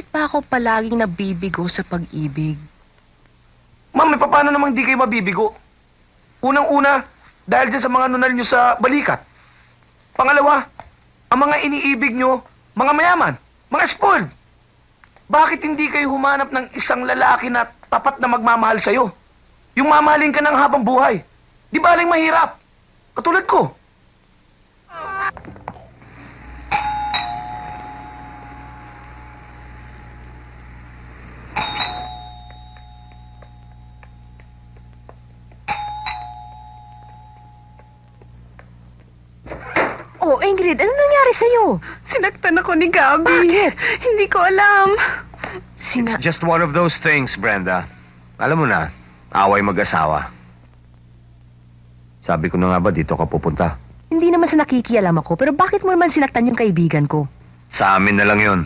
Bakit pa ako palaging nabibigo sa pag-ibig? Ma'am, paano namang di kayo mabibigo? Unang-una, dahil dyan sa mga nunal nyo sa balikat. Pangalawa, ang mga iniibig nyo, mga mayaman, mga spoiled. Bakit hindi kayo humanap ng isang lalaki na tapat na magmamahal sa'yo? Yung mamahalin ka ng habang buhay. Di ba aling mahirap? Katulad ko. Oh, Ingrid, ano nangyari sa'yo? Sinaktan ako ni Gabi. Bakit? Hindi ko alam. It's just one of those things, Brenda. Alam mo na, away mag-asawa. Sabi ko na nga ba dito ka pupunta? Hindi naman sa nakikialam ako, pero bakit mo naman sinaktan yung kaibigan ko? Sa amin na lang yun.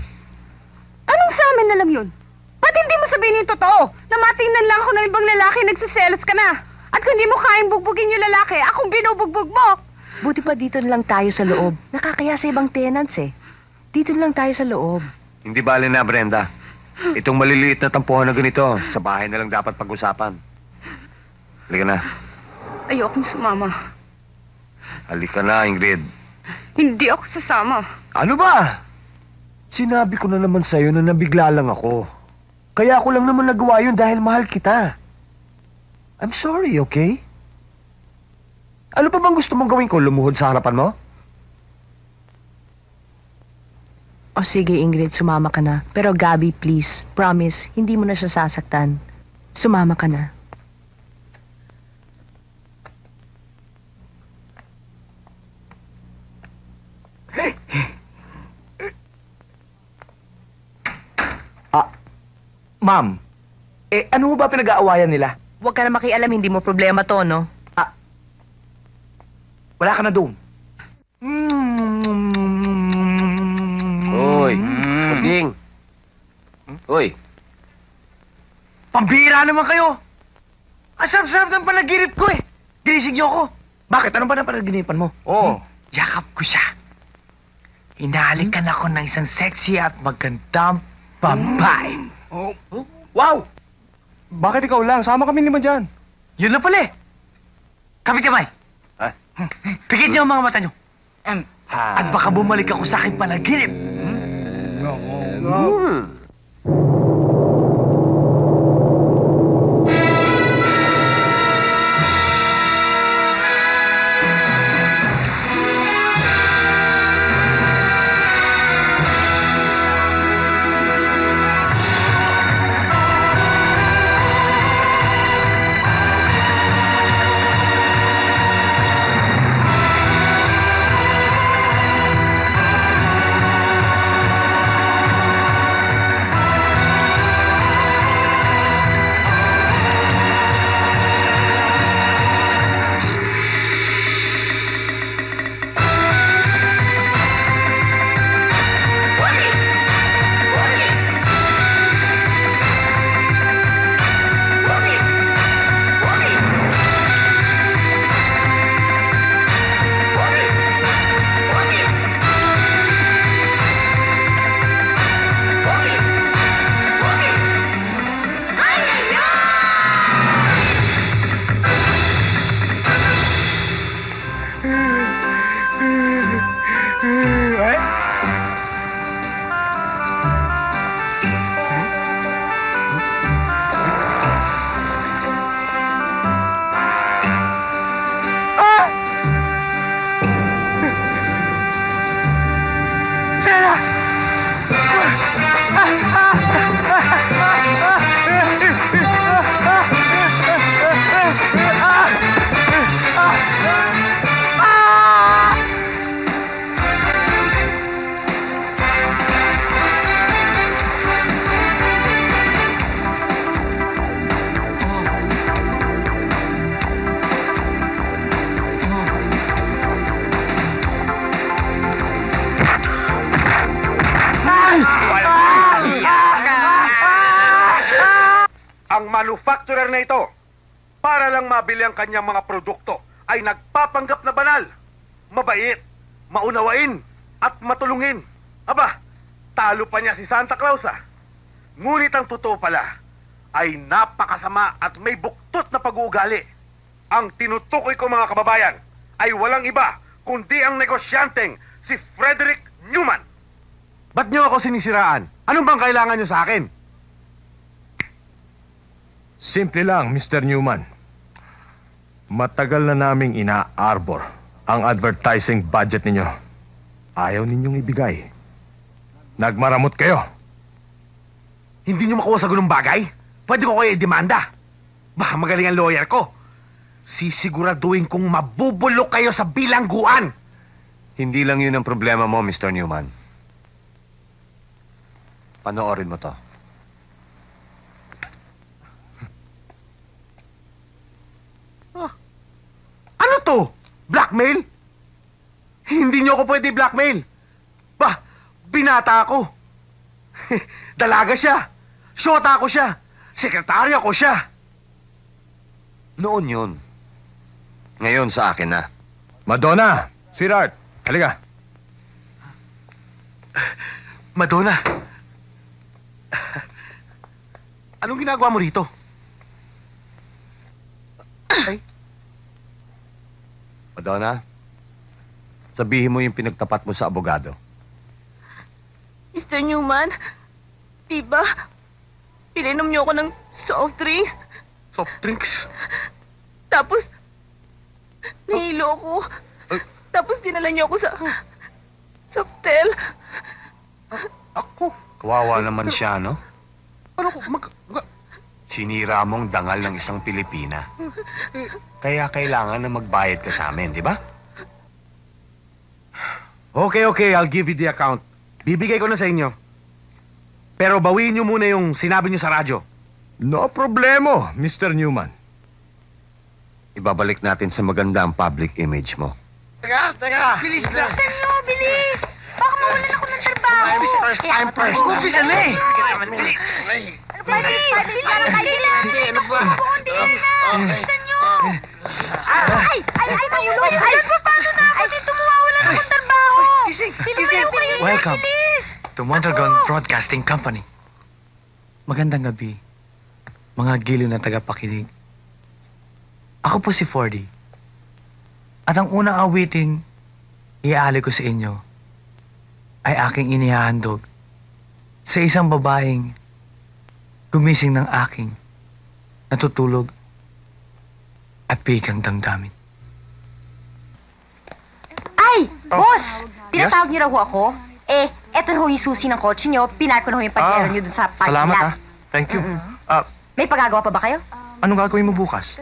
Anong sa amin na lang yun? Ba't hindi mo sabihin yung totoo? Na matingnan lang ako ng ibang lalaki, nagsiselos ka na. At kung hindi mo kayang bugbugin yung lalaki, akong binubugbog mo. Buti pa dito na lang tayo sa loob. Nakakaya sa ibang tenants eh. Dito na lang tayo sa loob. Hindi bale na, Brenda. Itong maliliit na tampuhan na ganito, sa bahay na lang dapat pag-usapan. Halika na. Ayokong sumama. Halika na, Ingrid. Hindi ako sasama. Ano ba? Sinabi ko na naman sa'yo na nabigla lang ako. Kaya ako lang naman nagawa yun dahil mahal kita. I'm sorry, okay? Ano pa bang gusto mong gawin ko? Lumuhod sa harapan mo? O sige, Ingrid, sumama ka na. Pero Gabi, please, promise, hindi mo na siya sasaktan. Sumama ka na. Ma'am, ano ba pinag-aawayan nila? Huwag ka na makialam, hindi mo problema to, no? Wala ka na doon. Hoy, Puging. Hoy. Pambira naman kayo! Ang sarap-sarap ng panaginip ko eh! Ginising niyo ako! Bakit? Ano ba na panaginipan mo? Oo. Yakap ko siya. Hinalikan ako ng isang sexy at magandang babae. Oh. Wow! Bakit ikaw lang? Sama kami naman dyan. Yun na pala eh. Kamay-kamay. Pikit niyo ang mga mata niyo. At baka bumalik ako sa aking panaginip. Ang manufacturer na ito, para lang mabili ang kanyang mga produkto, ay nagpapanggap na banal, mabait, maunawain, at matulungin. Aba, talo pa niya si Santa Claus ah. Ngunit ang totoo pala ay napakasama at may buktot na pag-uugali. Ang tinutukoy ko mga kababayan ay walang iba kundi ang negosyanteng si Frederick Newman. Ba't niyo ako sinisiraan? Anong bang kailangan niyo sa akin? Simple lang, Mr. Newman. Matagal na naming ina-arbor ang advertising budget ninyo. Ayaw ninyong ibigay. Nagmaramot kayo. Hindi niyo makuha sa ganung bagay? Pwede ko kayo i-demanda. Baka magaling ang lawyer ko. Sisiguraduhin kong mabubulok kayo sa bilangguan. Hindi lang yun ang problema mo, Mr. Newman. Panoorin mo to. Ano to? Blackmail? Hindi niyo ako pwede blackmail. Bah, binata ako. Dalaga siya. Shota ko siya. Sekretarya ko siya. Noon yun. Ngayon sa akin na. Madonna, sweetheart, halika. Madonna. Anong ginagawa mo rito? Ay, Madonna, sabihin mo yung pinagtapat mo sa abogado. Mr. Newman, diba, pinainom niyo ako ng soft drinks, soft drinks. tapos, nahilo ako. Tapos dinala niyo ako sa hotel. Ako? Kawawa naman siya, no? Ano ko? Sinira mong dangal ng isang Pilipina. Kaya kailangan na magbayad ka sa amin, di ba? Okay, I'll give you the account. Bibigay ko na sa inyo. Pero bawiin niyo muna yung sinabi niyo sa radyo. No problemo, Mr. Newman. Ibabalik natin sa maganda ang public image mo. Teka! Bilis na! Ano, bilis! Baka mawalan ako ng trabaho. Time first. Umpisa na eh! Bilis! Ano ba? Bilisan niyo! Ay! Paano na ako dito? Mawawalan akong trabaho! Gising! Welcome Bilis! to Mondragon Broadcasting Company. Magandang gabi, mga giliw na tagapakinig. Ako po si Fordy. At ang unang awiting iaali ko sa inyo ay aking inihahandog sa isang babaeng gumising ng aking natutulog at pigang damdamin. Ay! Boss! Tinatawag niyo raw ho ako? Eh, eto na ho yung susi ng kotse niyo. Pinark ko na ho yung pajero niyo dun sa parking Salamat lot. ha. Thank you. May pagagawa pa ba kayo? Anong gagawin mo bukas?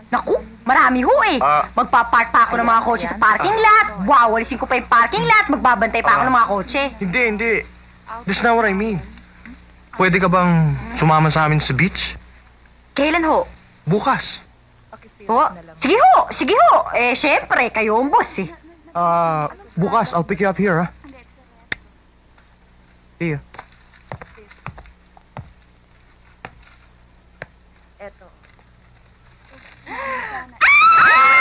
Naku, marami ho eh. Magpapark pa ako ng mga kotse sa parking lot. Wawalisin ko pa yung parking lot. Magbabantay pa ako ng mga kotse. Hindi. That's not what I mean. Pwede ka bang sumama sa amin sa beach? Kailan ho? Bukas. Ho? Sige ho. Eh, syempre, kayo ang boss eh. Bukas. I'll pick you up here, ha? See ya.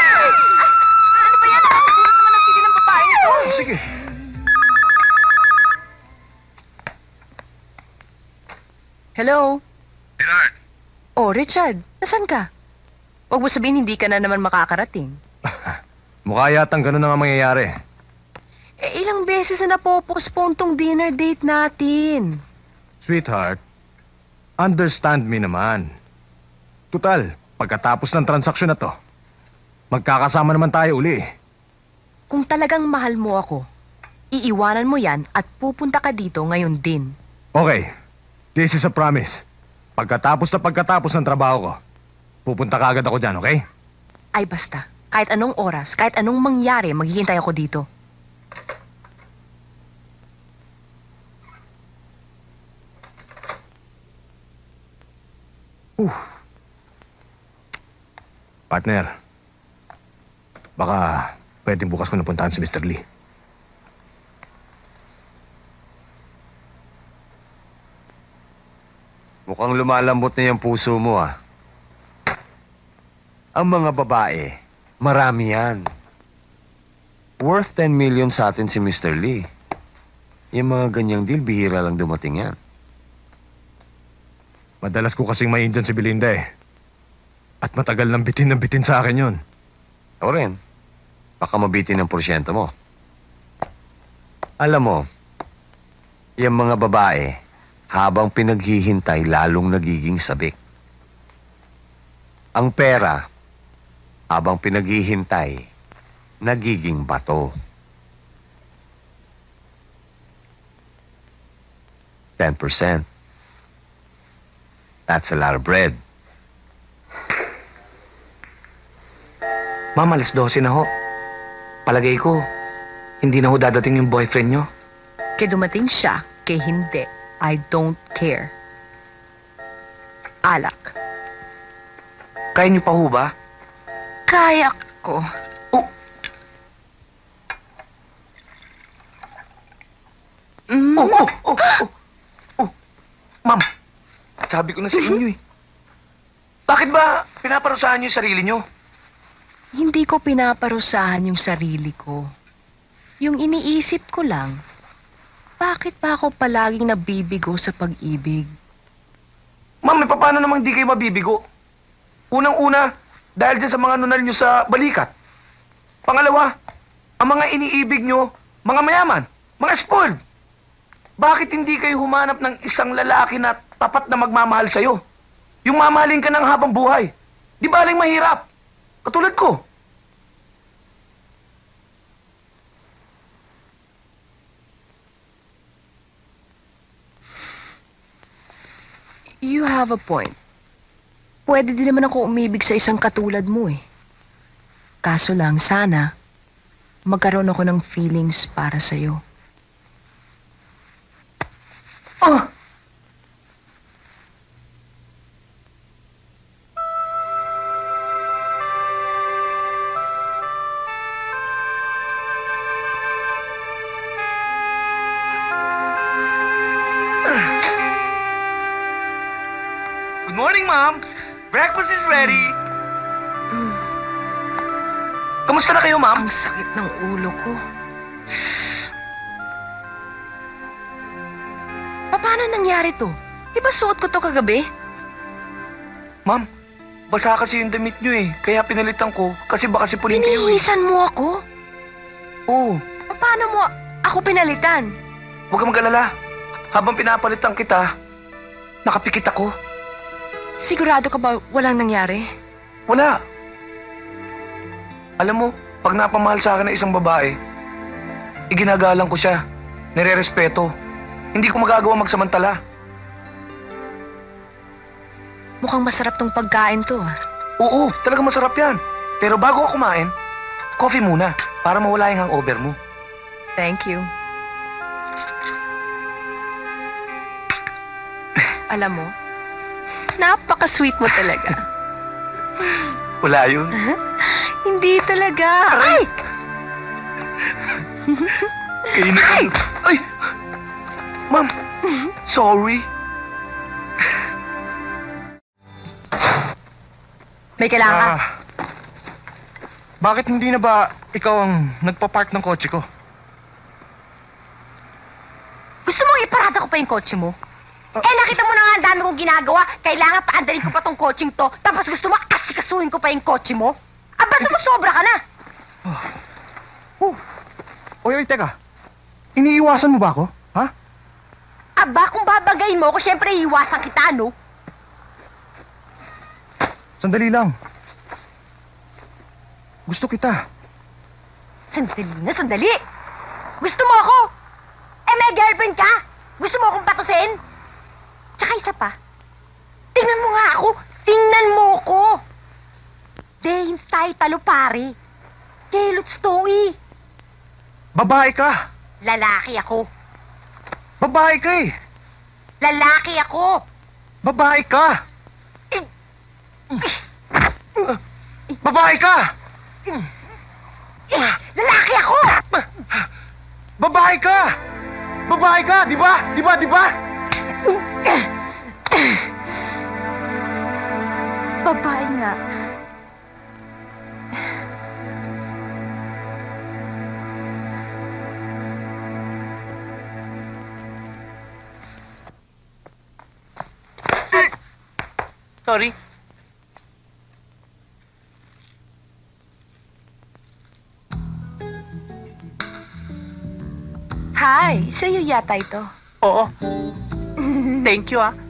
Ano ba yan? Nakakagulat naman ang pili ng babae ito. Sige. Hello? Gerard, Oh, Richard, nasan ka? Huwag mo sabihin hindi ka na naman makakarating. Mukha yatang ganun na nga mangyayari. Eh, ilang beses na napopostpone tong dinner date natin. Sweetheart, understand me naman. Tutal, pagkatapos ng transaksyon na to, magkakasama naman tayo uli. Kung talagang mahal mo ako, iiwanan mo yan at pupunta ka dito ngayon din. Okay, this is a promise. Pagkatapos ng trabaho ko, pupunta ka agad ako dyan, okay? Ay basta, kahit anong oras, kahit anong mangyari, maghihintay ako dito. Partner, baka pwedeng bukas ko napuntahan si Mr. Lee. Mukhang lumalambot na yung puso mo, ah. Ang mga babae, marami yan. Worth 10 million sa atin si Mr. Lee. Yung mga ganyang deal, bihira lang dumating yan. Madalas ko kasing main dyan si Belinda eh. At matagal nang bitin sa akin yun. Ako rin. Baka mabitin ang porsyento mo. Alam mo, yung mga babae, habang pinaghihintay, lalong nagiging sabik. Ang pera, habang pinaghihintay, nagiging bato. 10%. That's a lot of bread. Ma'am, alas 12 na ho. Palagay ko, hindi na ho dadating yung boyfriend nyo. Kaya dumating siya, kay hindi. I don't care. Alak. Kaya nyo pa ho ba? Kaya ko. Oh, Mm. oh. Ma'am, sabi ko na sa inyo eh. Bakit ba pinaparusahan nyo yung sarili nyo? Hindi ko pinaparusahan yung sarili ko. Yung iniisip ko lang, bakit ba ako palaging nabibigo sa pag-ibig? Ma'am, paano namang di kayo mabibigo? Unang-una, dahil dyan sa mga nunal nyo sa balikat. Pangalawa, ang mga iniibig nyo, mga mayaman, mga spoiled. Bakit hindi kayo humanap ng isang lalaki na tapat na magmamahal sa'yo? Yung mamahalin ka ng habang buhay. Di baling mahirap. Katulad ko. You have a point. Pwede din naman ako umibig sa isang katulad mo eh. Kaso lang, sana, magkaroon ako ng feelings para sa'yo. Ah! Good morning, Mom. Breakfast is ready. Kamusta na kayo, Ma'am? Ang sakit ng ulo ko. Paano nangyari to? Di ba suot ko to kagabi? Ma'am, basa kasi yung damit nyo eh. Kaya pinalitan ko kasi baka sipunin kayo eh. Binihisan mo ako? Oo, Paano mo ako pinalitan? huwag kang mag-alala. Habang pinapalitan kita, nakapikit ako. Sigurado ka ba walang nangyari? Wala. Alam mo, pag napamahal sa akin ng isang babae, iginagalang ko siya, nire-respeto. Hindi ko magagawa magsamantala. Mukhang masarap tong pagkain to ah. Oo, talagang masarap yan. Pero bago ako kumain, coffee muna para mawala yung hangover mo. Thank you. Alam mo, napaka-sweet mo talaga. Wala yun. Hindi talaga. Ay! Kayo na kayo. Ay! Ma'am, sorry. May kailangan ka? Bakit hindi na ba ikaw ang nagpa-park ng kotse ko? Gusto mong iparada ko pa yung kotse mo? Nakita mo na nga ang dami kong ginagawa. Kailangan paandalin ko pa tong coaching to. Tapos gusto mo asikasuhin ko pa yung kotse mo? Aba, sumusobra ka na. Oy, teka. Iniiwasan mo ba ako? Ha? Aba, kung babagayin mo ako, syempre iiwasan kita, no? Sandali lang. Gusto kita. Sandali. Gusto mo ako? May girlfriend ka? Gusto mo akong patusin? Tsaka isa pa. Tingnan mo nga ako. Tingnan mo ko. Dehins tayo talo, pare. Kelots to eh. Babae ka. Lalaki ako. Babae ka eh. Lalaki ako. Babae ka. Babae ka. Lalaki ako. Babae ka. Babae ka, di ba? Di ba? Di ba? Babae nga. Sorry. Hi, sa'yo yata ito. Oo. Thank you, ah.